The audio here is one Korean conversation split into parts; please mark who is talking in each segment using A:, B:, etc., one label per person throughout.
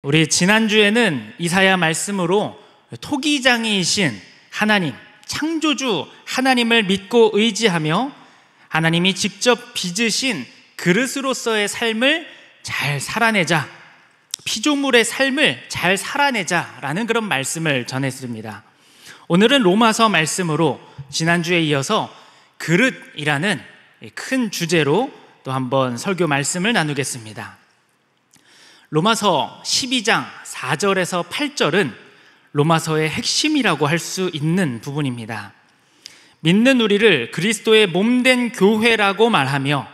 A: 우리 지난주에는 이사야 말씀으로 토기장이이신 하나님, 창조주 하나님을 믿고 의지하며 하나님이 직접 빚으신 그릇으로서의 삶을 잘 살아내자, 피조물의 삶을 잘 살아내자라는 그런 말씀을 전했습니다. 오늘은 로마서 말씀으로 지난주에 이어서 그릇이라는 큰 주제로 또 한번 설교 말씀을 나누겠습니다. 로마서 12장 4절에서 8절은 로마서의 핵심이라고 할 수 있는 부분입니다. 믿는 우리를 그리스도의 몸된 교회라고 말하며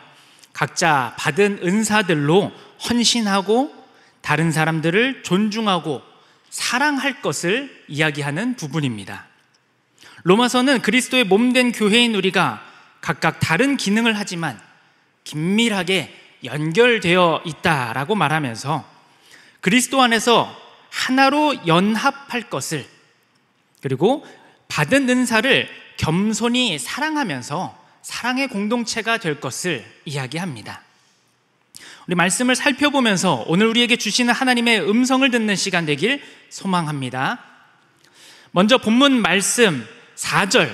A: 각자 받은 은사들로 헌신하고 다른 사람들을 존중하고 사랑할 것을 이야기하는 부분입니다. 로마서는 그리스도의 몸된 교회인 우리가 각각 다른 기능을 하지만 긴밀하게 연결되어 있다라고 말하면서 그리스도 안에서 하나로 연합할 것을, 그리고 받은 은사를 겸손히 사랑하면서 사랑의 공동체가 될 것을 이야기합니다. 우리 말씀을 살펴보면서 오늘 우리에게 주시는 하나님의 음성을 듣는 시간 되길 소망합니다. 먼저 본문 말씀 4절,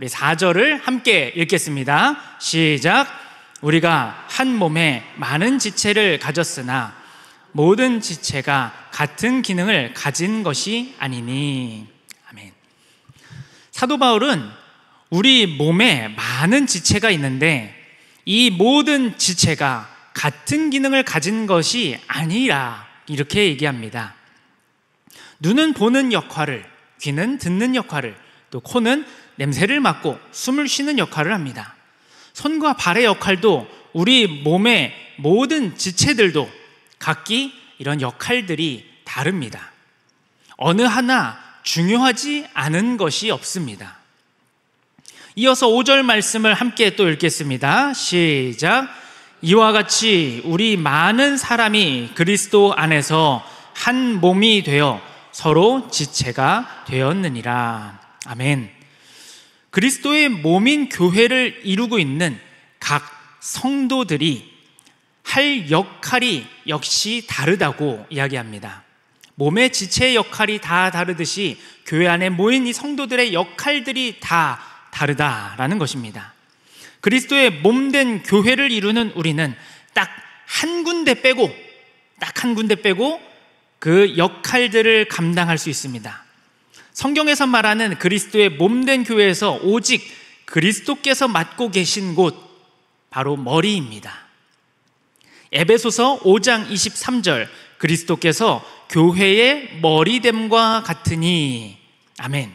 A: 우리 4절을 함께 읽겠습니다. 시작. 우리가 한 몸에 많은 지체를 가졌으나 모든 지체가 같은 기능을 가진 것이 아니니. 아멘. 사도 바울은 우리 몸에 많은 지체가 있는데 이 모든 지체가 같은 기능을 가진 것이 아니라 이렇게 얘기합니다. 눈은 보는 역할을, 귀는 듣는 역할을, 또 코는 냄새를 맡고 숨을 쉬는 역할을 합니다. 손과 발의 역할도 우리 몸의 모든 지체들도 각기 이런 역할들이 다릅니다. 어느 하나 중요하지 않은 것이 없습니다. 이어서 5절 말씀을 함께 또 읽겠습니다. 시작. 이와 같이 우리 많은 사람이 그리스도 안에서 한 몸이 되어 서로 지체가 되었느니라. 아멘. 그리스도의 몸인 교회를 이루고 있는 각 성도들이 할 역할이 역시 다르다고 이야기합니다. 몸의 지체의 역할이 다 다르듯이 교회 안에 모인 이 성도들의 역할들이 다 다르다라는 것입니다. 그리스도의 몸된 교회를 이루는 우리는 딱 한 군데 빼고 그 역할들을 감당할 수 있습니다. 성경에서 말하는 그리스도의 몸된 교회에서 오직 그리스도께서 맡고 계신 곳, 바로 머리입니다. 에베소서 5장 23절, 그리스도께서 교회의 머리됨과 같으니. 아멘.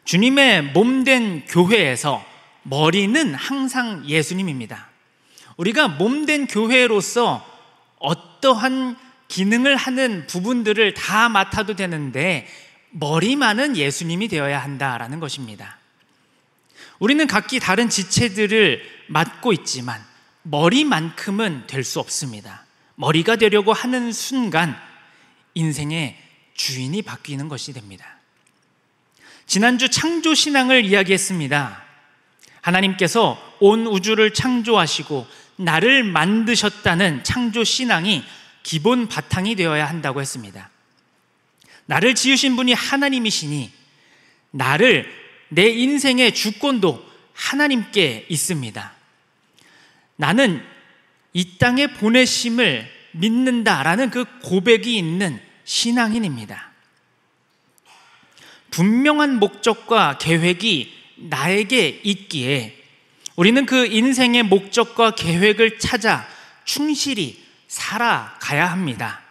A: 주님의 몸된 교회에서 머리는 항상 예수님입니다. 우리가 몸된 교회로서 어떠한 기능을 하는 부분들을 다 맡아도 되는데 머리만은 예수님이 되어야 한다라는 것입니다. 우리는 각기 다른 지체들을 맡고 있지만 머리만큼은 될 수 없습니다. 머리가 되려고 하는 순간 인생의 주인이 바뀌는 것이 됩니다. 지난주 창조신앙을 이야기했습니다. 하나님께서 온 우주를 창조하시고 나를 만드셨다는 창조신앙이 기본 바탕이 되어야 한다고 했습니다. 나를 지으신 분이 하나님이시니 내 인생의 주권도 하나님께 있습니다. 나는 이 땅에 보내심을 믿는다라는 그 고백이 있는 신앙인입니다. 분명한 목적과 계획이 나에게 있기에 우리는 그 인생의 목적과 계획을 찾아 충실히 살아가야 합니다.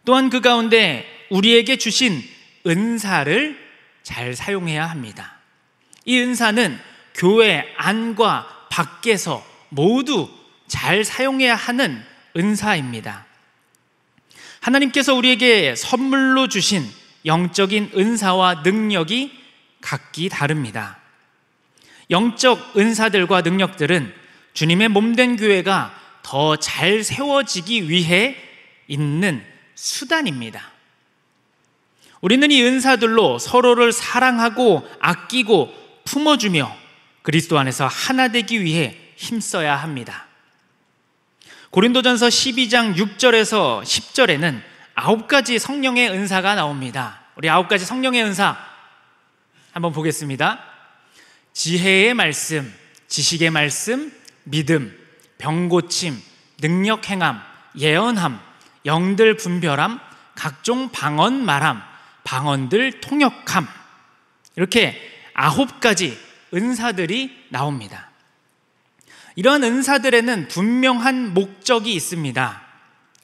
A: 또한 그 가운데 우리에게 주신 은사를 잘 사용해야 합니다. 이 은사는 교회 안과 밖에서 모두 잘 사용해야 하는 은사입니다. 하나님께서 우리에게 선물로 주신 영적인 은사와 능력이 각기 다릅니다. 영적 은사들과 능력들은 주님의 몸된 교회가 더 잘 세워지기 위해 있는 수단입니다. 우리는 이 은사들로 서로를 사랑하고 아끼고 품어주며 그리스도 안에서 하나 되기 위해 힘써야 합니다. 고린도전서 12장 6절에서 10절에는 9가지 성령의 은사가 나옵니다. 우리 9가지 성령의 은사 한번 보겠습니다. 지혜의 말씀, 지식의 말씀, 믿음, 병고침, 능력 행함, 예언함, 영들 분별함, 각종 방언 말함, 방언들 통역함. 이렇게 9가지 은사들이 나옵니다. 이러한 은사들에는 분명한 목적이 있습니다.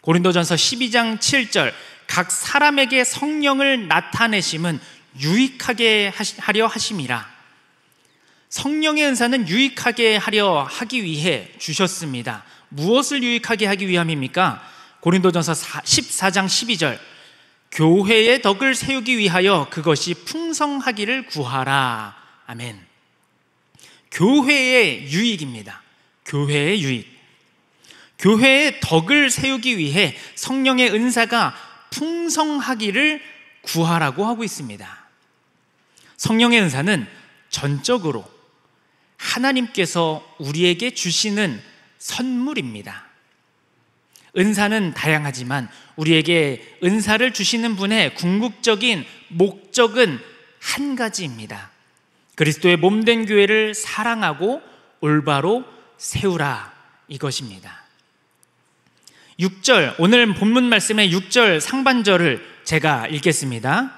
A: 고린도전서 12장 7절, 각 사람에게 성령을 나타내심은 유익하게 하려 하심이라. 성령의 은사는 유익하게 하려 하기 위해 주셨습니다. 무엇을 유익하게 하기 위함입니까? 고린도전서 14장 12절, 교회의 덕을 세우기 위하여 그것이 풍성하기를 구하라. 아멘. 교회의 유익입니다. 교회의 유익. 교회의 덕을 세우기 위해 성령의 은사가 풍성하기를 구하라고 하고 있습니다. 성령의 은사는 전적으로 하나님께서 우리에게 주시는 선물입니다. 은사는 다양하지만 우리에게 은사를 주시는 분의 궁극적인 목적은 한 가지입니다. 그리스도의 몸된 교회를 사랑하고 올바로 세우라, 이것입니다. 6절, 오늘 본문 말씀의 6절 상반절을 제가 읽겠습니다.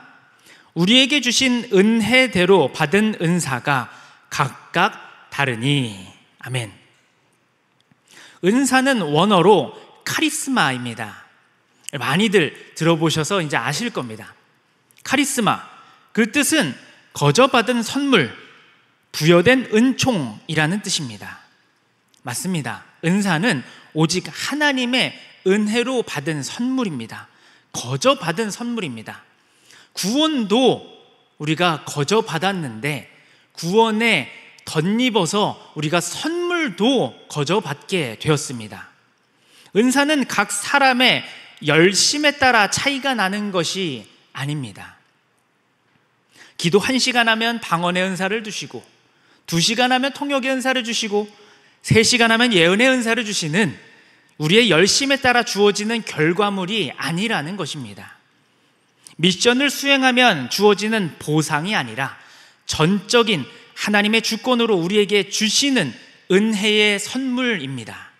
A: 우리에게 주신 은혜대로 받은 은사가 각각 다르니. 아멘. 은사는 원어로 카리스마입니다. 많이들 들어보셔서 이제 아실 겁니다. 카리스마, 그 뜻은 거저받은 선물, 부여된 은총이라는 뜻입니다. 맞습니다. 은사는 오직 하나님의 은혜로 받은 선물입니다. 거저받은 선물입니다. 구원도 우리가 거저받았는데 구원에 덧입어서 우리가 선물도 거저받게 되었습니다. 은사는 각 사람의 열심에 따라 차이가 나는 것이 아닙니다. 기도 1시간 하면 방언의 은사를 주시고, 2시간 하면 통역의 은사를 주시고, 3시간 하면 예언의 은사를 주시는 우리의 열심에 따라 주어지는 결과물이 아니라는 것입니다. 미션을 수행하면 주어지는 보상이 아니라 전적인 하나님의 주권으로 우리에게 주시는 은혜의 선물입니다.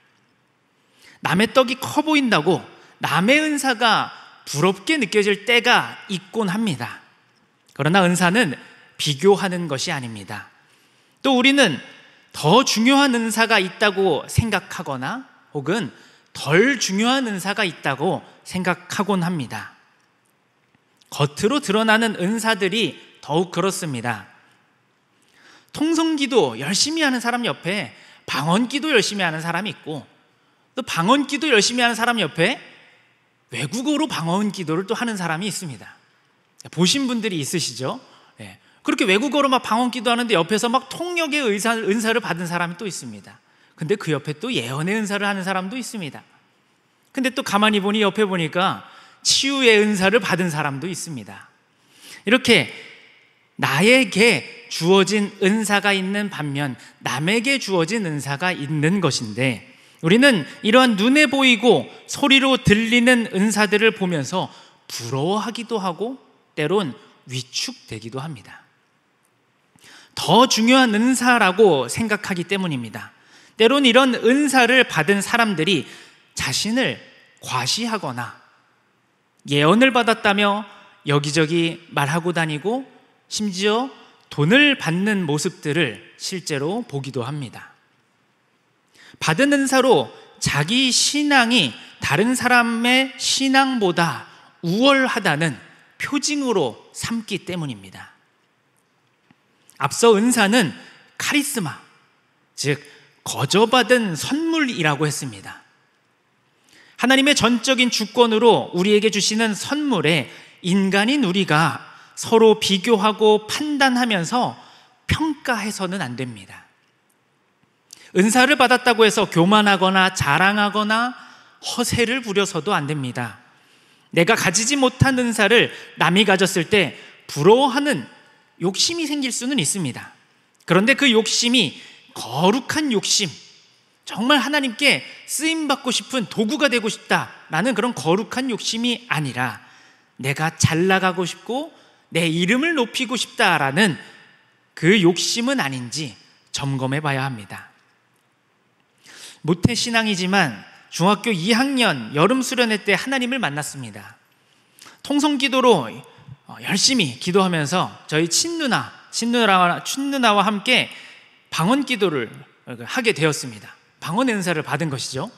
A: 남의 떡이 커 보인다고 남의 은사가 부럽게 느껴질 때가 있곤 합니다. 그러나 은사는 비교하는 것이 아닙니다. 또 우리는 더 중요한 은사가 있다고 생각하거나 혹은 덜 중요한 은사가 있다고 생각하곤 합니다. 겉으로 드러나는 은사들이 더욱 그렇습니다. 통성기도 열심히 하는 사람 옆에 방언기도 열심히 하는 사람이 있고, 또 방언기도 열심히 하는 사람 옆에 외국어로 방언기도를 또 하는 사람이 있습니다. 보신 분들이 있으시죠? 네. 그렇게 외국어로 막 방언기도 하는데 옆에서 막 통역의 은사를 받은 사람이 또 있습니다. 근데 그 옆에 또 예언의 은사를 하는 사람도 있습니다. 근데 또 가만히 보니 옆에 보니까 치유의 은사를 받은 사람도 있습니다. 이렇게 나에게 주어진 은사가 있는 반면 남에게 주어진 은사가 있는 것인데, 우리는 이러한 눈에 보이고 소리로 들리는 은사들을 보면서 부러워하기도 하고 때론 위축되기도 합니다. 더 중요한 은사라고 생각하기 때문입니다. 때론 이런 은사를 받은 사람들이 자신을 과시하거나 예언을 받았다며 여기저기 말하고 다니고 심지어 돈을 받는 모습들을 실제로 보기도 합니다. 받은 은사로 자기 신앙이 다른 사람의 신앙보다 우월하다는 표징으로 삼기 때문입니다. 앞서 은사는 카리스마, 즉 거저받은 선물이라고 했습니다. 하나님의 전적인 주권으로 우리에게 주시는 선물에 인간인 우리가 서로 비교하고 판단하면서 평가해서는 안 됩니다. 은사를 받았다고 해서 교만하거나 자랑하거나 허세를 부려서도 안 됩니다. 내가 가지지 못한 은사를 남이 가졌을 때 부러워하는 욕심이 생길 수는 있습니다. 그런데 그 욕심이 거룩한 욕심, 정말 하나님께 쓰임받고 싶은 도구가 되고 싶다라는 그런 거룩한 욕심이 아니라 내가 잘 나가고 싶고 내 이름을 높이고 싶다라는 그 욕심은 아닌지 점검해 봐야 합니다. 모태신앙이지만 중학교 2학년 여름 수련회 때 하나님을 만났습니다. 통성기도로 열심히 기도하면서 저희 친누나와 함께 방언기도를 하게 되었습니다. 방언 은사를 받은 것이죠.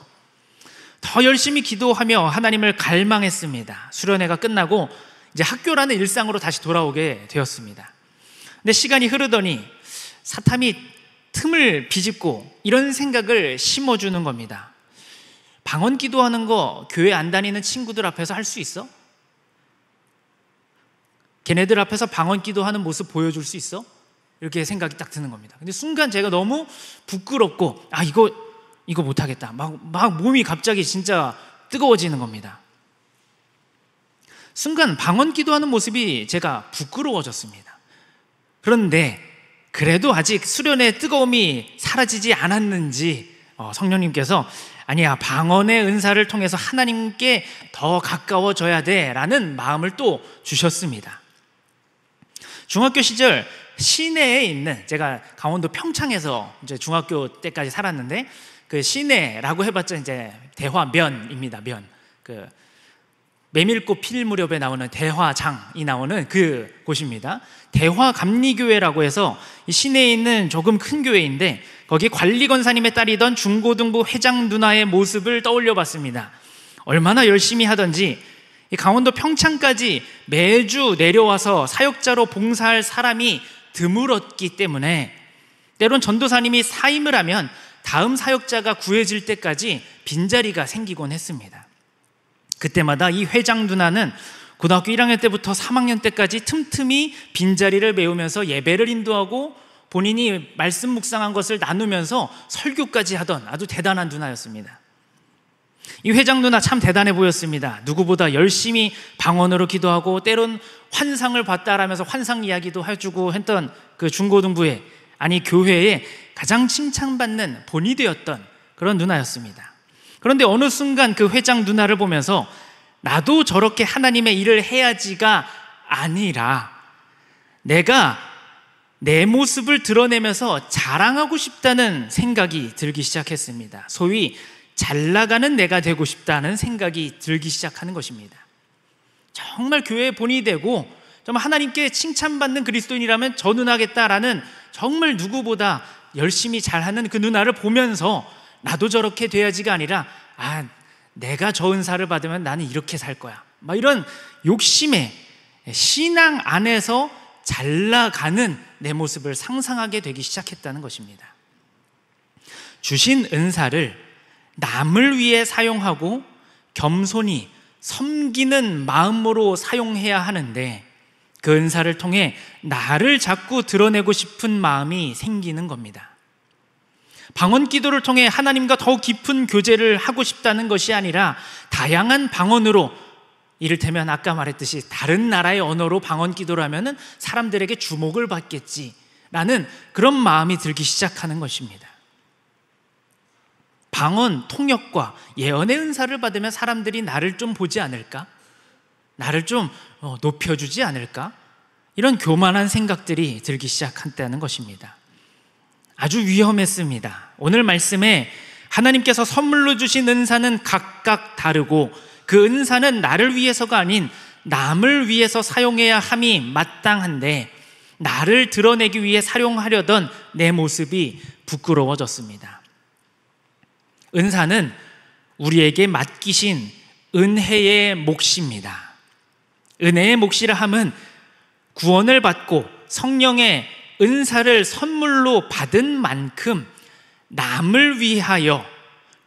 A: 더 열심히 기도하며 하나님을 갈망했습니다. 수련회가 끝나고 이제 학교라는 일상으로 다시 돌아오게 되었습니다. 근데 시간이 흐르더니 사탄이 틈을 비집고 이런 생각을 심어주는 겁니다. 방언 기도하는 거 교회 안 다니는 친구들 앞에서 할 수 있어? 걔네들 앞에서 방언 기도하는 모습 보여줄 수 있어? 이렇게 생각이 딱 드는 겁니다. 근데 순간 제가 너무 부끄럽고 이거 못하겠다. 막 몸이 갑자기 진짜 뜨거워지는 겁니다. 순간 방언 기도하는 모습이 제가 부끄러워졌습니다. 그런데 그래도 아직 수련의 뜨거움이 사라지지 않았는지 성령님께서 아니야, 방언의 은사를 통해서 하나님께 더 가까워져야 돼 라는 마음을 또 주셨습니다. 중학교 시절 시내에 있는, 제가 강원도 평창에서 이제 중학교 때까지 살았는데 그 시내라고 해봤자 이제 대화면입니다. 면. 그 메밀꽃 필 무렵에 나오는 대화장이 나오는 그 곳입니다. 대화감리교회라고 해서 이 시내에 있는 조금 큰 교회인데 거기 관리건사님의 딸이던 중고등부 회장 누나의 모습을 떠올려 봤습니다. 얼마나 열심히 하던지 이 강원도 평창까지 매주 내려와서 사역자로 봉사할 사람이 드물었기 때문에 때론 전도사님이 사임을 하면 다음 사역자가 구해질 때까지 빈자리가 생기곤 했습니다. 그때마다 이 회장 누나는 고등학교 1학년 때부터 3학년 때까지 틈틈이 빈자리를 메우면서 예배를 인도하고 본인이 말씀 묵상한 것을 나누면서 설교까지 하던 아주 대단한 누나였습니다. 이 회장 누나 참 대단해 보였습니다. 누구보다 열심히 방언으로 기도하고 때론 환상을 봤다라면서 환상 이야기도 해주고 했던 그 중고등부에, 아니 교회에 가장 칭찬받는 본이 되었던 그런 누나였습니다. 그런데 어느 순간 그 회장 누나를 보면서 나도 저렇게 하나님의 일을 해야지가 아니라 내가 내 모습을 드러내면서 자랑하고 싶다는 생각이 들기 시작했습니다. 소위 잘 나가는 내가 되고 싶다는 생각이 들기 시작하는 것입니다. 정말 교회의 본이 되고 정말 하나님께 칭찬받는 그리스도인이라면 저눈하겠다라는 정말 누구보다 열심히 잘하는 그 누나를 보면서 나도 저렇게 돼야지가 아니라 내가 저 은사를 받으면 나는 이렇게 살 거야, 막 이런 욕심에 신앙 안에서 잘 나가는 내 모습을 상상하게 되기 시작했다는 것입니다. 주신 은사를 남을 위해 사용하고 겸손히 섬기는 마음으로 사용해야 하는데 그 은사를 통해 나를 자꾸 드러내고 싶은 마음이 생기는 겁니다. 방언 기도를 통해 하나님과 더욱 깊은 교제를 하고 싶다는 것이 아니라 다양한 방언으로, 이를테면 아까 말했듯이 다른 나라의 언어로 방언 기도를 하면 사람들에게 주목을 받겠지라는 그런 마음이 들기 시작하는 것입니다. 방언, 통역과 예언의 은사를 받으면 사람들이 나를 좀 보지 않을까? 나를 좀 높여주지 않을까? 이런 교만한 생각들이 들기 시작한다는 것입니다. 아주 위험했습니다. 오늘 말씀에 하나님께서 선물로 주신 은사는 각각 다르고 그 은사는 나를 위해서가 아닌 남을 위해서 사용해야 함이 마땅한데 나를 드러내기 위해 사용하려던 내 모습이 부끄러워졌습니다. 은사는 우리에게 맡기신 은혜의 몫입니다. 은혜의 몫이라 함은 구원을 받고 성령의 은사를 선물로 받은 만큼 남을 위하여,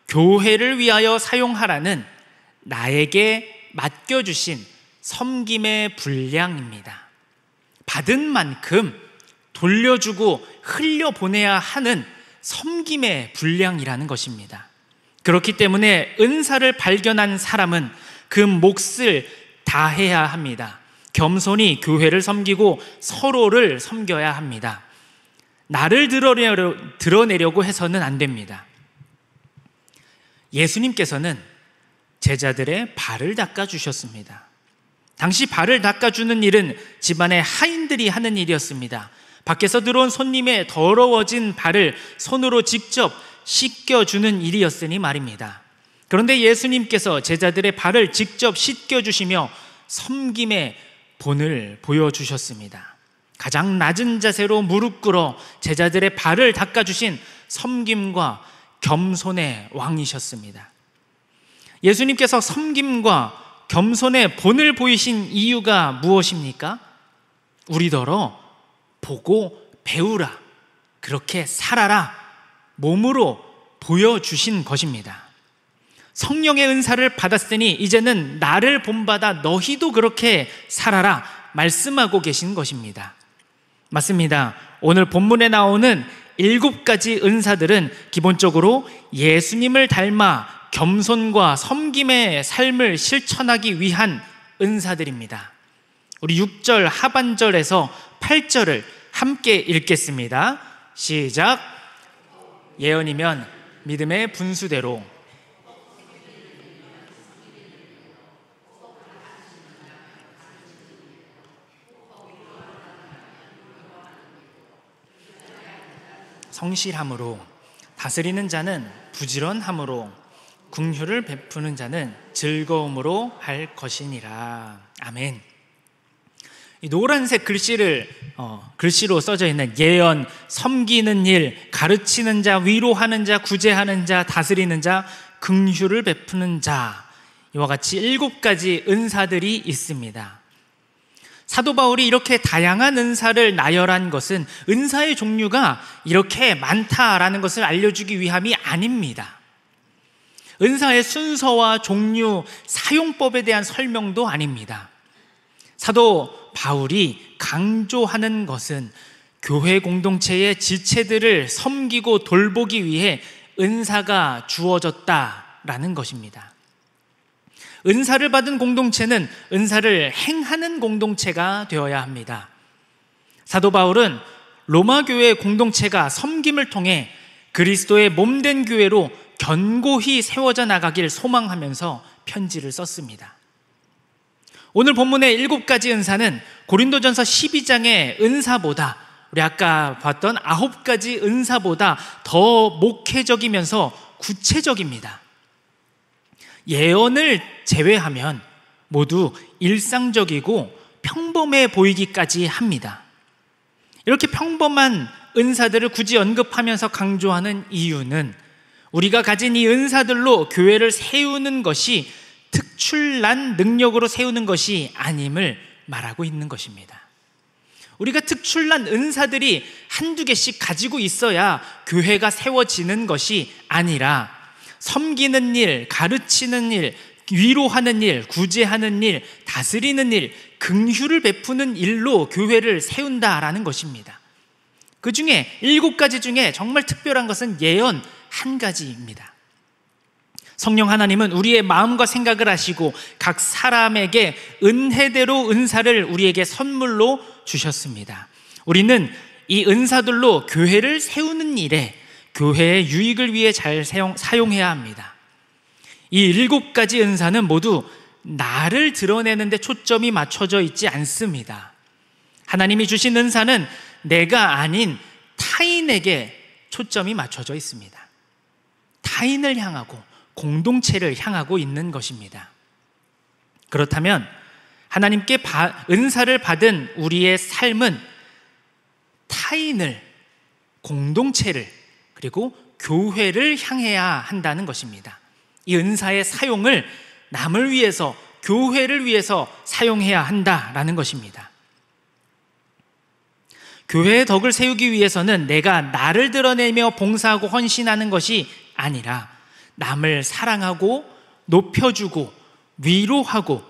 A: 교회를 위하여 사용하라는 나에게 맡겨주신 섬김의 분량입니다. 받은 만큼 돌려주고 흘려보내야 하는 섬김의 분량이라는 것입니다. 그렇기 때문에 은사를 발견한 사람은 그 몫을 다해야 합니다. 겸손히 교회를 섬기고 서로를 섬겨야 합니다. 나를 드러내려고 해서는 안 됩니다. 예수님께서는 제자들의 발을 닦아주셨습니다. 당시 발을 닦아주는 일은 집안의 하인들이 하는 일이었습니다. 밖에서 들어온 손님의 더러워진 발을 손으로 직접 씻겨주는 일이었으니 말입니다. 그런데 예수님께서 제자들의 발을 직접 씻겨주시며 섬김의 본을 보여주셨습니다. 가장 낮은 자세로 무릎 꿇어 제자들의 발을 닦아주신 섬김과 겸손의 왕이셨습니다. 예수님께서 섬김과 겸손의 본을 보이신 이유가 무엇입니까? 우리더러 보고 배우라, 그렇게 살아라, 몸으로 보여주신 것입니다. 성령의 은사를 받았으니 이제는 나를 본받아 너희도 그렇게 살아라 말씀하고 계신 것입니다. 맞습니다. 오늘 본문에 나오는 7가지 은사들은 기본적으로 예수님을 닮아 겸손과 섬김의 삶을 실천하기 위한 은사들입니다. 우리 6절 하반절에서 8절을 함께 읽겠습니다. 시작. 예언이면 믿음의 분수대로, 성실함으로, 다스리는 자는 부지런함으로, 긍휼을 베푸는 자는 즐거움으로 할 것이니라. 아멘. 이 노란색 글씨로 써져 있는 예언, 섬기는 일, 가르치는 자, 위로하는 자, 구제하는 자, 다스리는 자, 긍휼을 베푸는 자, 이와 같이 7가지 은사들이 있습니다. 사도 바울이 이렇게 다양한 은사를 나열한 것은 은사의 종류가 이렇게 많다라는 것을 알려주기 위함이 아닙니다. 은사의 순서와 종류, 사용법에 대한 설명도 아닙니다. 사도 바울이 강조하는 것은 교회 공동체의 지체들을 섬기고 돌보기 위해 은사가 주어졌다라는 것입니다. 은사를 받은 공동체는 은사를 행하는 공동체가 되어야 합니다. 사도 바울은 로마 교회 공동체가 섬김을 통해 그리스도의 몸된 교회로 견고히 세워져 나가길 소망하면서 편지를 썼습니다. 오늘 본문의 7가지 은사는 고린도전서 12장의 은사보다, 우리 아까 봤던 9가지 은사보다 더 목회적이면서 구체적입니다. 예언을 제외하면 모두 일상적이고 평범해 보이기까지 합니다. 이렇게 평범한 은사들을 굳이 언급하면서 강조하는 이유는 우리가 가진 이 은사들로 교회를 세우는 것이 특출난 능력으로 세우는 것이 아님을 말하고 있는 것입니다. 우리가 특출난 은사들이 한두 개씩 가지고 있어야 교회가 세워지는 것이 아니라 섬기는 일, 가르치는 일, 위로하는 일, 구제하는 일, 다스리는 일, 긍휼을 베푸는 일로 교회를 세운다라는 것입니다. 그 중에 7가지 중에 정말 특별한 것은 예언 1가지입니다. 성령 하나님은 우리의 마음과 생각을 아시고 각 사람에게 은혜대로 은사를 우리에게 선물로 주셨습니다. 우리는 이 은사들로 교회를 세우는 일에 교회의 유익을 위해 잘 사용해야 합니다. 이 7가지 은사는 모두 나를 드러내는 데 초점이 맞춰져 있지 않습니다. 하나님이 주신 은사는 내가 아닌 타인에게 초점이 맞춰져 있습니다. 타인을 향하고 공동체를 향하고 있는 것입니다. 그렇다면 하나님께 은사를 받은 우리의 삶은 타인을, 공동체를, 그리고 교회를 향해야 한다는 것입니다. 이 은사의 사용을 남을 위해서, 교회를 위해서 사용해야 한다라는 것입니다. 교회의 덕을 세우기 위해서는 내가 나를 드러내며 봉사하고 헌신하는 것이 아니라 남을 사랑하고 높여주고 위로하고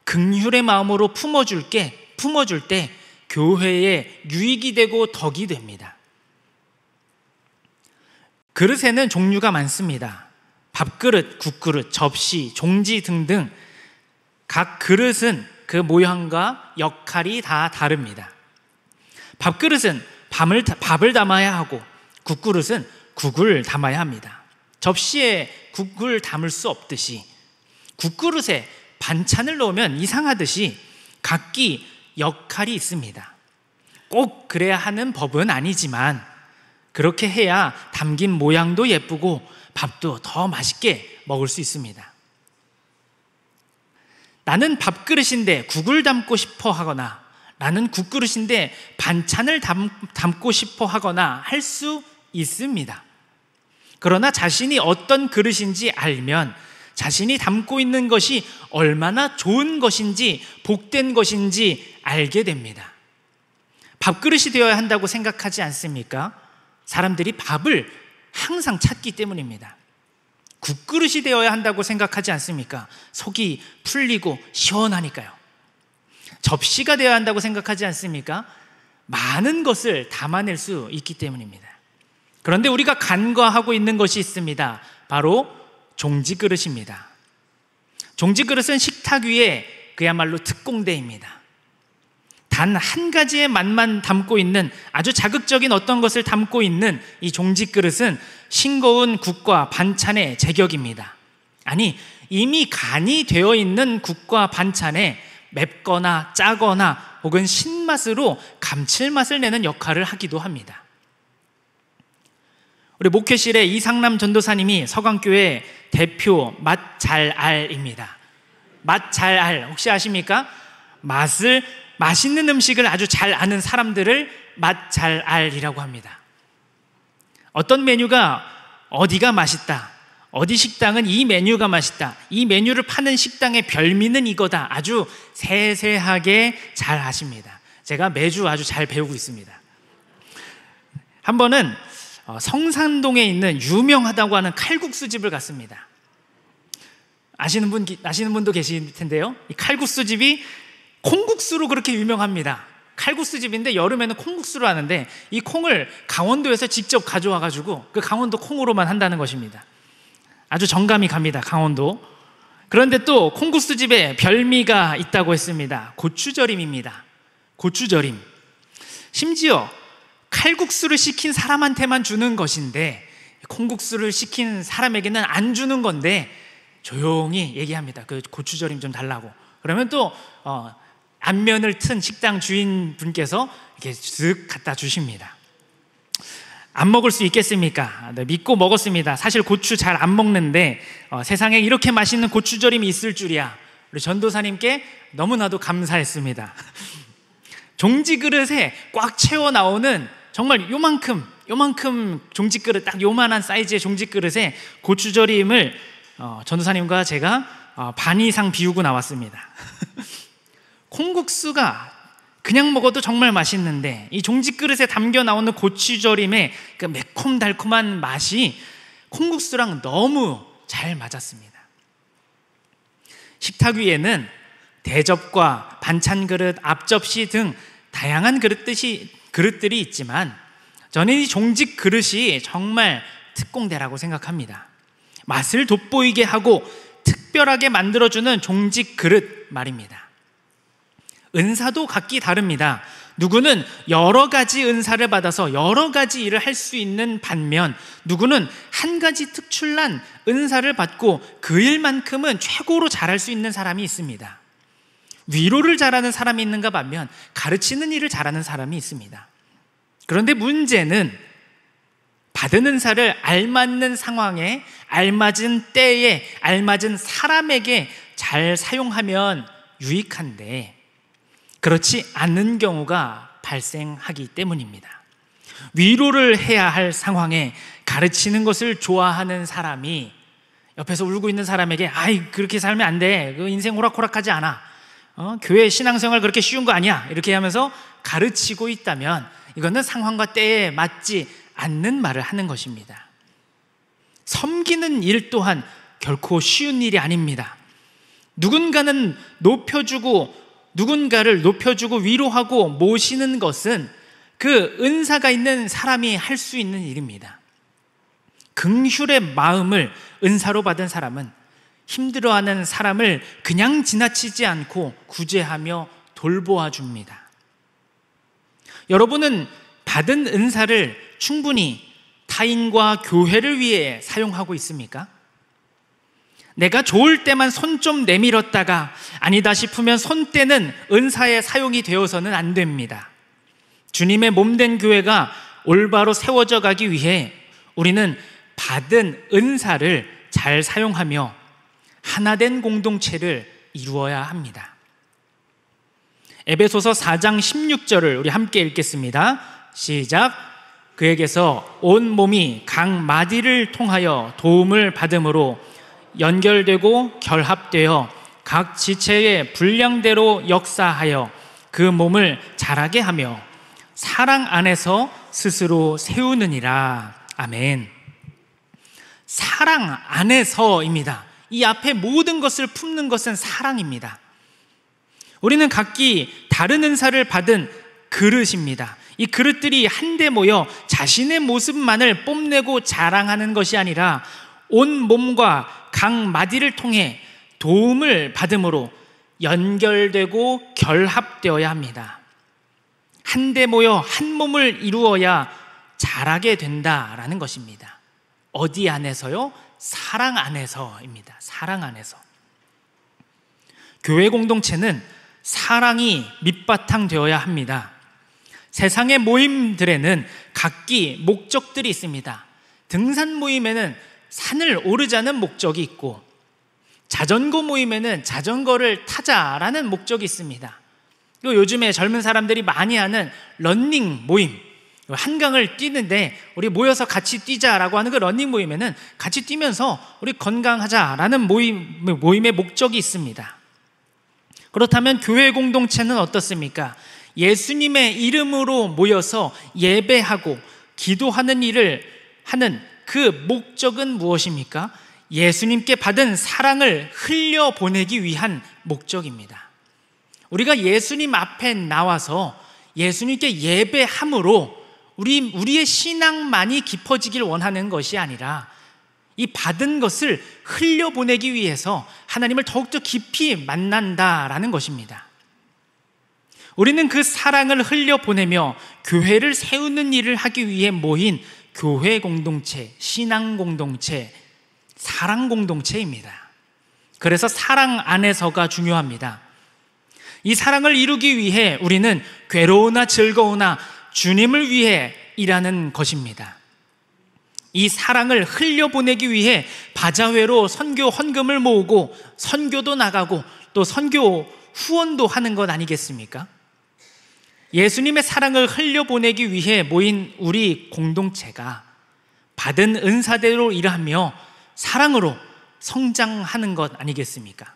A: 긍휼의 마음으로 품어줄 때 교회에 유익이 되고 덕이 됩니다. 그릇에는 종류가 많습니다. 밥그릇, 국그릇, 접시, 종지 등등 각 그릇은 그 모양과 역할이 다 다릅니다. 밥그릇은 밥을 담아야 하고 국그릇은 국을 담아야 합니다. 접시에 국을 담을 수 없듯이 국그릇에 반찬을 넣으면 이상하듯이 각기 역할이 있습니다. 꼭 그래야 하는 법은 아니지만 그렇게 해야 담긴 모양도 예쁘고 밥도 더 맛있게 먹을 수 있습니다. 나는 밥그릇인데 국을 담고 싶어 하거나 나는 국그릇인데 반찬을 담고 싶어 하거나 할 수 있습니다. 그러나 자신이 어떤 그릇인지 알면 자신이 담고 있는 것이 얼마나 좋은 것인지 복된 것인지 알게 됩니다. 밥그릇이 되어야 한다고 생각하지 않습니까? 사람들이 밥을 항상 찾기 때문입니다. 국그릇이 되어야 한다고 생각하지 않습니까? 속이 풀리고 시원하니까요. 접시가 되어야 한다고 생각하지 않습니까? 많은 것을 담아낼 수 있기 때문입니다. 그런데 우리가 간과하고 있는 것이 있습니다. 바로 종지그릇입니다. 종지그릇은 식탁 위에 그야말로 특공대입니다. 단 한 가지의 맛만 담고 있는 아주 자극적인 어떤 것을 담고 있는 이 종지그릇은 싱거운 국과 반찬의 제격입니다. 아니, 이미 간이 되어 있는 국과 반찬에 맵거나 짜거나 혹은 신맛으로 감칠맛을 내는 역할을 하기도 합니다. 우리 목회실의 이상남 전도사님이 서강교회 대표 맛 잘 알입니다. 맛 잘 알, 혹시 아십니까? 맛있는 음식을 아주 잘 아는 사람들을 맛 잘 알이라고 합니다. 어떤 메뉴가 어디가 맛있다, 어디 식당은 이 메뉴가 맛있다, 이 메뉴를 파는 식당의 별미는 이거다, 아주 세세하게 잘 아십니다. 제가 매주 아주 잘 배우고 있습니다. 한 번은 성산동에 있는 유명하다고 하는 칼국수집을 갔습니다. 아시는 분도 계실 텐데요, 이 칼국수집이 콩국수로 그렇게 유명합니다. 칼국수집인데 여름에는 콩국수를 하는데 이 콩을 강원도에서 직접 가져와가지고 그 강원도 콩으로만 한다는 것입니다. 아주 정감이 갑니다, 강원도. 그런데 또 콩국수집에 별미가 있다고 했습니다. 고추절임입니다. 고추절임. 심지어 칼국수를 시킨 사람한테만 주는 것인데 콩국수를 시킨 사람에게는 안 주는 건데 조용히 얘기합니다. 그 고추절임 좀 달라고. 그러면 또 안면을 튼 식당 주인분께서 이렇게 쓱 갖다 주십니다. 안 먹을 수 있겠습니까? 네, 믿고 먹었습니다. 사실 고추 잘 안 먹는데 세상에 이렇게 맛있는 고추절임이 있을 줄이야. 우리 전도사님께 너무나도 감사했습니다. 종지그릇에 꽉 채워 나오는 정말 요만큼 종지그릇, 딱 요만한 사이즈의 종지그릇에 고추절임을 전도사님과 제가 반 이상 비우고 나왔습니다. 콩국수가 그냥 먹어도 정말 맛있는데 이 종지그릇에 담겨 나오는 고추절임의 그 매콤달콤한 맛이 콩국수랑 너무 잘 맞았습니다. 식탁 위에는 대접과 반찬 그릇, 앞접시 등 다양한 그릇들이 있지만 저는 이 종직 그릇이 정말 특공대라고 생각합니다. 맛을 돋보이게 하고 특별하게 만들어주는 종직 그릇 말입니다. 은사도 각기 다릅니다. 누구는 여러 가지 은사를 받아서 여러 가지 일을 할 수 있는 반면 누구는 한 가지 특출난 은사를 받고 그 일만큼은 최고로 잘할 수 있는 사람이 있습니다. 위로를 잘하는 사람이 있는가 반면 가르치는 일을 잘하는 사람이 있습니다. 그런데 문제는 받은 은사를 알맞는 상황에, 알맞은 때에, 알맞은 사람에게 잘 사용하면 유익한데 그렇지 않는 경우가 발생하기 때문입니다. 위로를 해야 할 상황에 가르치는 것을 좋아하는 사람이 옆에서 울고 있는 사람에게 아이 그렇게 살면 안 돼, 그 인생 호락호락하지 않아, 교회 신앙생활 그렇게 쉬운 거 아니야, 이렇게 하면서 가르치고 있다면 이거는 상황과 때에 맞지 않는 말을 하는 것입니다. 섬기는 일 또한 결코 쉬운 일이 아닙니다. 누군가를 높여주고 위로하고 모시는 것은 그 은사가 있는 사람이 할 수 있는 일입니다. 긍휼의 마음을 은사로 받은 사람은 힘들어하는 사람을 그냥 지나치지 않고 구제하며 돌보아 줍니다. 여러분은 받은 은사를 충분히 타인과 교회를 위해 사용하고 있습니까? 내가 좋을 때만 손 좀 내밀었다가 아니다 싶으면 손 떼는 은사에 사용이 되어서는 안 됩니다. 주님의 몸된 교회가 올바로 세워져 가기 위해 우리는 받은 은사를 잘 사용하며 하나된 공동체를 이루어야 합니다. 에베소서 4장 16절을 우리 함께 읽겠습니다. 시작. 그에게서 온 몸이 각 마디를 통하여 도움을 받음으로 연결되고 결합되어 각 지체의 분량대로 역사하여 그 몸을 자라게 하며 사랑 안에서 스스로 세우느니라. 아멘. 사랑 안에서입니다. 이 앞에 모든 것을 품는 것은 사랑입니다. 우리는 각기 다른 은사를 받은 그릇입니다. 이 그릇들이 한데 모여 자신의 모습만을 뽐내고 자랑하는 것이 아니라 온 몸과 각 마디를 통해 도움을 받음으로 연결되고 결합되어야 합니다. 한데 모여 한 몸을 이루어야 자라게 된다라는 것입니다. 어디 안에서요? 사랑 안에서입니다. 사랑 안에서. 교회 공동체는 사랑이 밑바탕 되어야 합니다. 세상의 모임들에는 각기 목적들이 있습니다. 등산 모임에는 산을 오르자는 목적이 있고, 자전거 모임에는 자전거를 타자라는 목적이 있습니다. 그리고 요즘에 젊은 사람들이 많이 하는 러닝 모임, 한강을 뛰는데 우리 모여서 같이 뛰자라고 하는 그 러닝 모임에는 같이 뛰면서 우리 건강하자라는 모임의 목적이 있습니다. 그렇다면 교회 공동체는 어떻습니까? 예수님의 이름으로 모여서 예배하고 기도하는 일을 하는 그 목적은 무엇입니까? 예수님께 받은 사랑을 흘려보내기 위한 목적입니다. 우리가 예수님 앞에 나와서 예수님께 예배함으로 우리의 신앙만이 깊어지길 원하는 것이 아니라 이 받은 것을 흘려보내기 위해서 하나님을 더욱더 깊이 만난다라는 것입니다. 우리는 그 사랑을 흘려보내며 교회를 세우는 일을 하기 위해 모인 교회 공동체, 신앙 공동체, 사랑 공동체입니다. 그래서 사랑 안에서가 중요합니다. 이 사랑을 이루기 위해 우리는 괴로우나 즐거우나 주님을 위해 일하는 것입니다. 이 사랑을 흘려보내기 위해 바자회로 선교 헌금을 모으고 선교도 나가고 또 선교 후원도 하는 것 아니겠습니까? 예수님의 사랑을 흘려보내기 위해 모인 우리 공동체가 받은 은사대로 일하며 사랑으로 성장하는 것 아니겠습니까?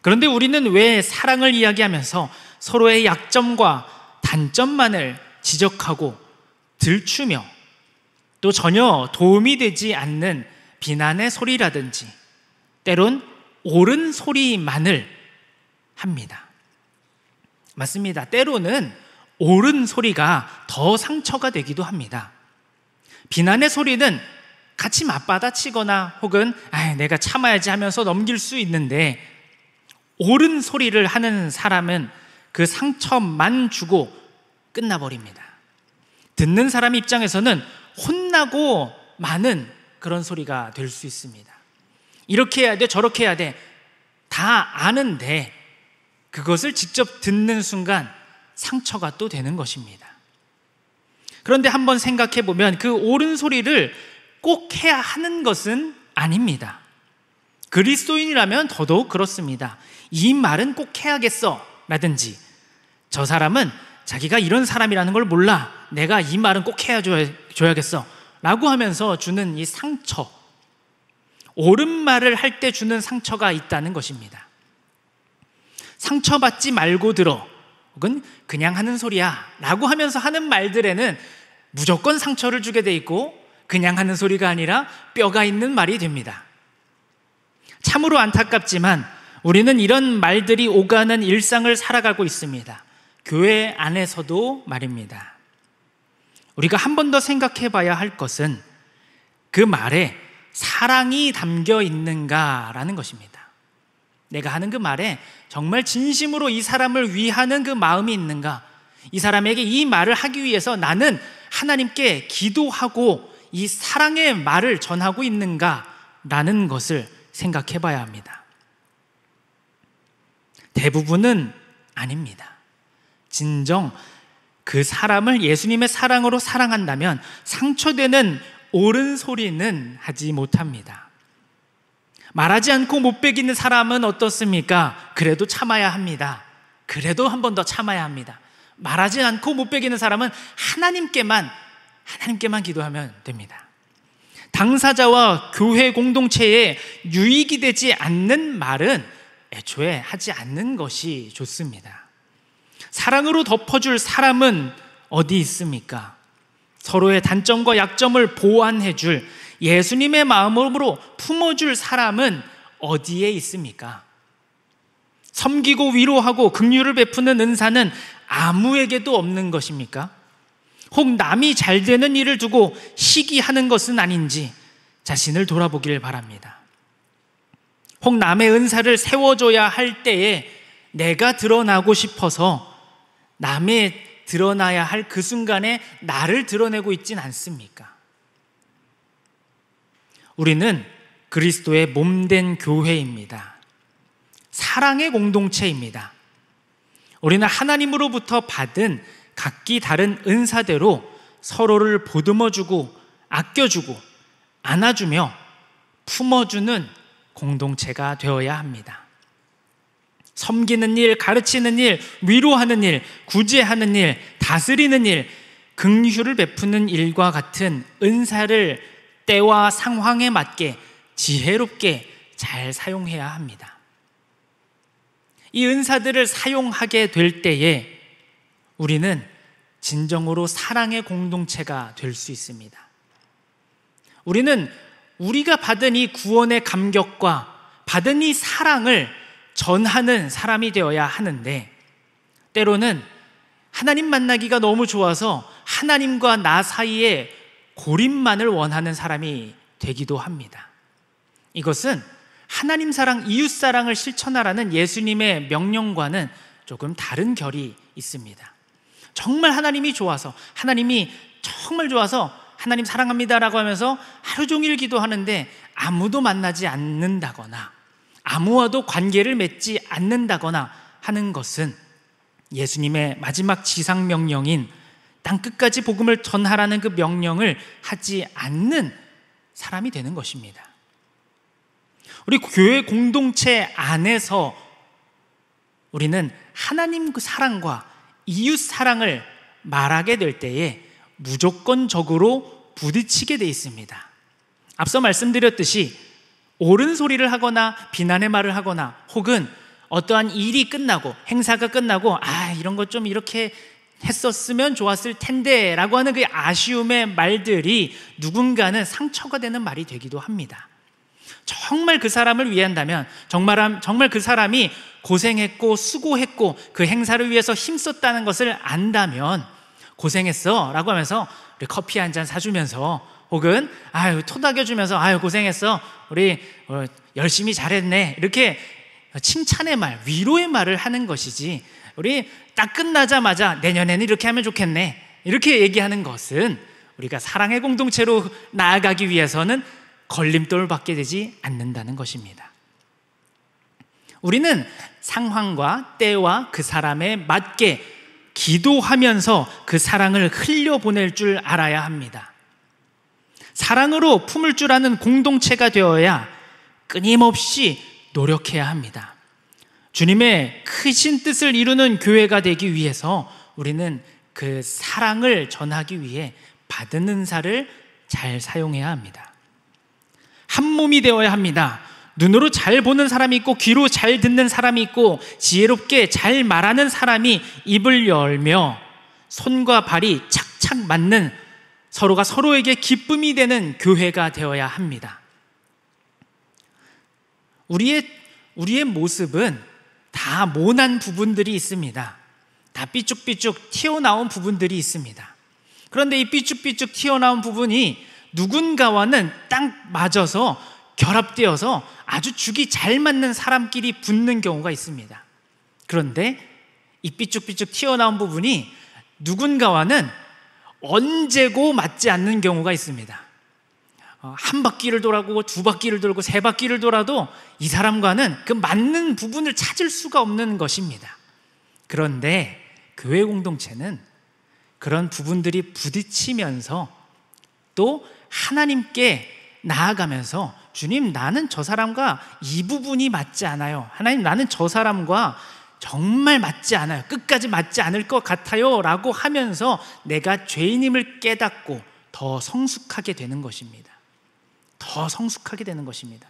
A: 그런데 우리는 왜 사랑을 이야기하면서 서로의 약점과 단점만을 지적하고 들추며 또 전혀 도움이 되지 않는 비난의 소리라든지 때론 옳은 소리만을 합니다. 맞습니다. 때로는 옳은 소리가 더 상처가 되기도 합니다. 비난의 소리는 같이 맞받아치거나 혹은 내가 참아야지 하면서 넘길 수 있는데, 옳은 소리를 하는 사람은 그 상처만 주고 끝나버립니다. 듣는 사람 입장에서는 혼나고 마는 그런 소리가 될 수 있습니다. 이렇게 해야 돼, 저렇게 해야 돼, 다 아는데 그것을 직접 듣는 순간 상처가 또 되는 것입니다. 그런데 한번 생각해 보면 그 옳은 소리를 꼭 해야 하는 것은 아닙니다. 그리스도인이라면 더더욱 그렇습니다. 이 말은 꼭 해야겠어 라든지, 저 사람은 자기가 이런 사람이라는 걸 몰라, 내가 이 말은 꼭 해줘야겠어 라고 하면서 주는 이 상처, 옳은 말을 할 때 주는 상처가 있다는 것입니다. 상처받지 말고 들어, 혹은 그냥 하는 소리야 라고 하면서 하는 말들에는 무조건 상처를 주게 돼 있고, 그냥 하는 소리가 아니라 뼈가 있는 말이 됩니다. 참으로 안타깝지만 우리는 이런 말들이 오가는 일상을 살아가고 있습니다. 교회 안에서도 말입니다. 우리가 한 번 더 생각해 봐야 할 것은 그 말에 사랑이 담겨 있는가라는 것입니다. 내가 하는 그 말에 정말 진심으로 이 사람을 위하는 그 마음이 있는가? 이 사람에게 이 말을 하기 위해서 나는 하나님께 기도하고 이 사랑의 말을 전하고 있는가라는 것을 생각해 봐야 합니다. 대부분은 아닙니다. 진정 그 사람을 예수님의 사랑으로 사랑한다면 상처되는 옳은 소리는 하지 못합니다. 말하지 않고 못 베기는 사람은 어떻습니까? 그래도 참아야 합니다. 그래도 한 번 더 참아야 합니다. 말하지 않고 못 베기는 사람은 하나님께만 기도하면 됩니다. 당사자와 교회 공동체에 유익이 되지 않는 말은 애초에 하지 않는 것이 좋습니다. 사랑으로 덮어줄 사람은 어디 있습니까? 서로의 단점과 약점을 보완해줄, 예수님의 마음으로 품어줄 사람은 어디에 있습니까? 섬기고 위로하고 긍휼을 베푸는 은사는 아무에게도 없는 것입니까? 혹 남이 잘 되는 일을 두고 시기하는 것은 아닌지 자신을 돌아보길 바랍니다. 혹 남의 은사를 세워줘야 할 때에 내가 드러나고 싶어서 남의 드러나야 할 그 순간에 나를 드러내고 있진 않습니까? 우리는 그리스도의 몸된 교회입니다. 사랑의 공동체입니다. 우리는 하나님으로부터 받은 각기 다른 은사대로 서로를 보듬어주고 아껴주고 안아주며 품어주는 공동체가 되어야 합니다. 섬기는 일, 가르치는 일, 위로하는 일, 구제하는 일, 다스리는 일, 긍휼을 베푸는 일과 같은 은사를 때와 상황에 맞게 지혜롭게 잘 사용해야 합니다. 이 은사들을 사용하게 될 때에 우리는 진정으로 사랑의 공동체가 될 수 있습니다. 우리는 우리가 받은 이 구원의 감격과 받은 이 사랑을 전하는 사람이 되어야 하는데, 때로는 하나님 만나기가 너무 좋아서 하나님과 나 사이에 고립만을 원하는 사람이 되기도 합니다. 이것은 하나님 사랑, 이웃 사랑을 실천하라는 예수님의 명령과는 조금 다른 결이 있습니다. 정말 하나님이 좋아서, 하나님이 정말 좋아서 하나님 사랑합니다라고 하면서 하루 종일 기도하는데 아무도 만나지 않는다거나 아무와도 관계를 맺지 않는다거나 하는 것은 예수님의 마지막 지상 명령인 땅끝까지 복음을 전하라는 그 명령을 하지 않는 사람이 되는 것입니다. 우리 교회 공동체 안에서 우리는 하나님 그 사랑과 이웃 사랑을 말하게 될 때에 무조건적으로 부딪히게 돼 있습니다. 앞서 말씀드렸듯이 옳은 소리를 하거나 비난의 말을 하거나 혹은 어떠한 일이 끝나고 행사가 끝나고 이런 것 좀 이렇게 했었으면 좋았을 텐데 라고 하는 그 아쉬움의 말들이 누군가는 상처가 되는 말이 되기도 합니다. 정말 그 사람을 위한다면, 정말 그 사람이 고생했고 수고했고 그 행사를 위해서 힘썼다는 것을 안다면 고생했어 라고 하면서 우리 커피 한 잔 사주면서 혹은 토닥여주면서 고생했어, 우리 열심히 잘했네, 이렇게 칭찬의 말, 위로의 말을 하는 것이지, 우리 딱 끝나자마자 내년에는 이렇게 하면 좋겠네 이렇게 얘기하는 것은 우리가 사랑의 공동체로 나아가기 위해서는 걸림돌을 받게 되지 않는다는 것입니다. 우리는 상황과 때와 그 사람에 맞게 기도하면서 그 사랑을 흘려보낼 줄 알아야 합니다. 사랑으로 품을 줄 아는 공동체가 되어야 끊임없이 노력해야 합니다. 주님의 크신 뜻을 이루는 교회가 되기 위해서 우리는 그 사랑을 전하기 위해 받은 은사를 잘 사용해야 합니다. 한 몸이 되어야 합니다. 눈으로 잘 보는 사람이 있고 귀로 잘 듣는 사람이 있고 지혜롭게 잘 말하는 사람이 입을 열며 손과 발이 착착 맞는, 서로가 서로에게 기쁨이 되는 교회가 되어야 합니다. 우리의 모습은 다 모난 부분들이 있습니다. 다 삐쭉삐쭉 튀어나온 부분들이 있습니다. 그런데 이 삐쭉삐쭉 튀어나온 부분이 누군가와는 딱 맞아서 결합되어서 아주 죽이 잘 맞는 사람끼리 붙는 경우가 있습니다. 그런데 이 삐쭉삐쭉 튀어나온 부분이 누군가와는 언제고 맞지 않는 경우가 있습니다. 한 바퀴를 돌고 두 바퀴를 돌고 세 바퀴를 돌아도 이 사람과는 그 맞는 부분을 찾을 수가 없는 것입니다. 그런데 교회 공동체는 그런 부분들이 부딪히면서 또 하나님께 나아가면서 주님, 나는 저 사람과 이 부분이 맞지 않아요. 하나님, 나는 저 사람과 정말 맞지 않아요. 끝까지 맞지 않을 것 같아요 라고 하면서 내가 죄인임을 깨닫고 더 성숙하게 되는 것입니다. 더 성숙하게 되는 것입니다.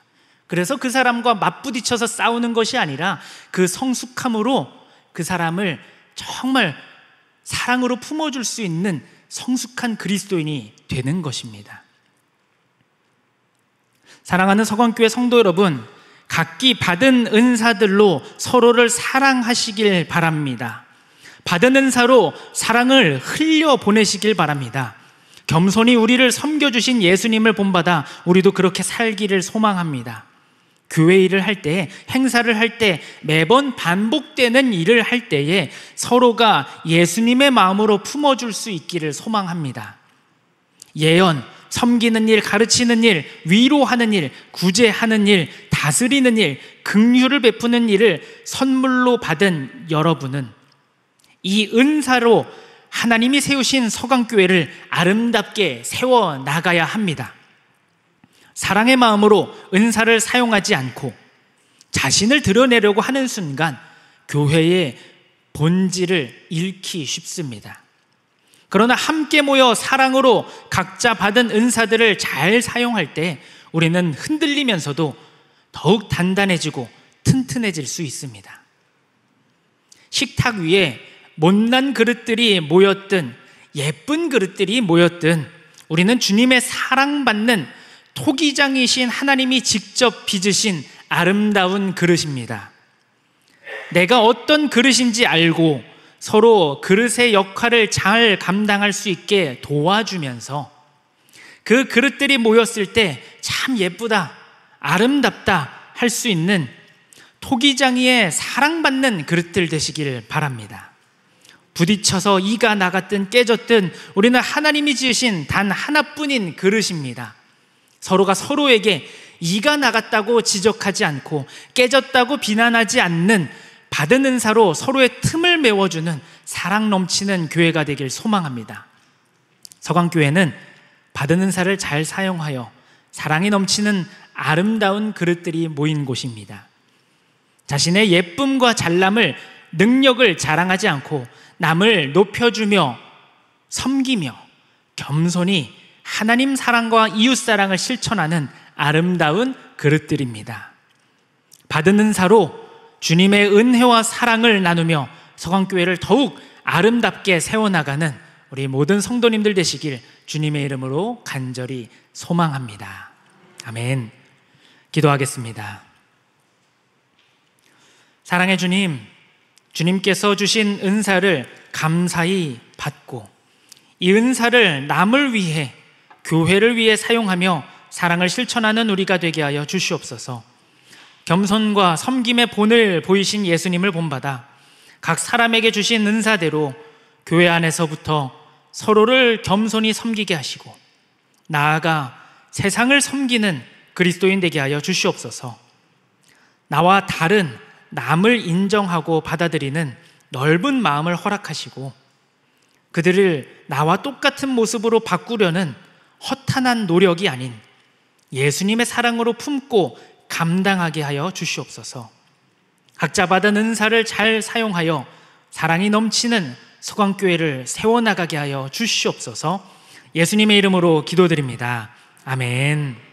A: 그래서 그 사람과 맞부딪혀서 싸우는 것이 아니라 그 성숙함으로 그 사람을 정말 사랑으로 품어줄 수 있는 성숙한 그리스도인이 되는 것입니다. 사랑하는 서강교회 성도 여러분, 각기 받은 은사들로 서로를 사랑하시길 바랍니다. 받은 은사로 사랑을 흘려보내시길 바랍니다. 겸손히 우리를 섬겨주신 예수님을 본받아 우리도 그렇게 살기를 소망합니다. 교회 일을 할 때, 행사를 할 때, 매번 반복되는 일을 할 때에 서로가 예수님의 마음으로 품어줄 수 있기를 소망합니다. 예언, 섬기는 일, 가르치는 일, 위로하는 일, 구제하는 일, 다스리는 일, 긍휼을 베푸는 일을 선물로 받은 여러분은 이 은사로 하나님이 세우신 서강교회를 아름답게 세워나가야 합니다. 사랑의 마음으로 은사를 사용하지 않고 자신을 드러내려고 하는 순간 교회의 본질을 잃기 쉽습니다. 그러나 함께 모여 사랑으로 각자 받은 은사들을 잘 사용할 때 우리는 흔들리면서도 더욱 단단해지고 튼튼해질 수 있습니다. 식탁 위에 못난 그릇들이 모였든 예쁜 그릇들이 모였든 우리는 주님의 사랑받는 토기장이신 하나님이 직접 빚으신 아름다운 그릇입니다. 내가 어떤 그릇인지 알고 서로 그릇의 역할을 잘 감당할 수 있게 도와주면서 그 그릇들이 모였을 때 참 예쁘다, 아름답다 할 수 있는 토기장이의 사랑받는 그릇들 되시길 바랍니다. 부딪혀서 이가 나갔든 깨졌든 우리는 하나님이 지으신 단 하나뿐인 그릇입니다. 서로가 서로에게 이가 나갔다고 지적하지 않고 깨졌다고 비난하지 않는 받은 은사로 서로의 틈을 메워주는 사랑 넘치는 교회가 되길 소망합니다. 서강교회는 받은 은사를 잘 사용하여 사랑이 넘치는 아름다운 그릇들이 모인 곳입니다. 자신의 예쁨과 잘남을, 능력을 자랑하지 않고 남을 높여주며 섬기며 겸손히 하나님 사랑과 이웃 사랑을 실천하는 아름다운 그릇들입니다. 받은 은사로 주님의 은혜와 사랑을 나누며 서강교회를 더욱 아름답게 세워나가는 우리 모든 성도님들 되시길 주님의 이름으로 간절히 소망합니다. 아멘. 기도하겠습니다. 사랑의 주님, 주님께서 주신 은사를 감사히 받고 이 은사를 남을 위해, 교회를 위해 사용하며 사랑을 실천하는 우리가 되게 하여 주시옵소서. 겸손과 섬김의 본을 보이신 예수님을 본받아 각 사람에게 주신 은사대로 교회 안에서부터 서로를 겸손히 섬기게 하시고 나아가 세상을 섬기는 그리스도인 되게 하여 주시옵소서. 나와 다른 남을 인정하고 받아들이는 넓은 마음을 허락하시고 그들을 나와 똑같은 모습으로 바꾸려는 허탄한 노력이 아닌 예수님의 사랑으로 품고 감당하게 하여 주시옵소서. 각자 받은 은사를 잘 사용하여 사랑이 넘치는 서강교회를 세워나가게 하여 주시옵소서. 예수님의 이름으로 기도드립니다. 아멘.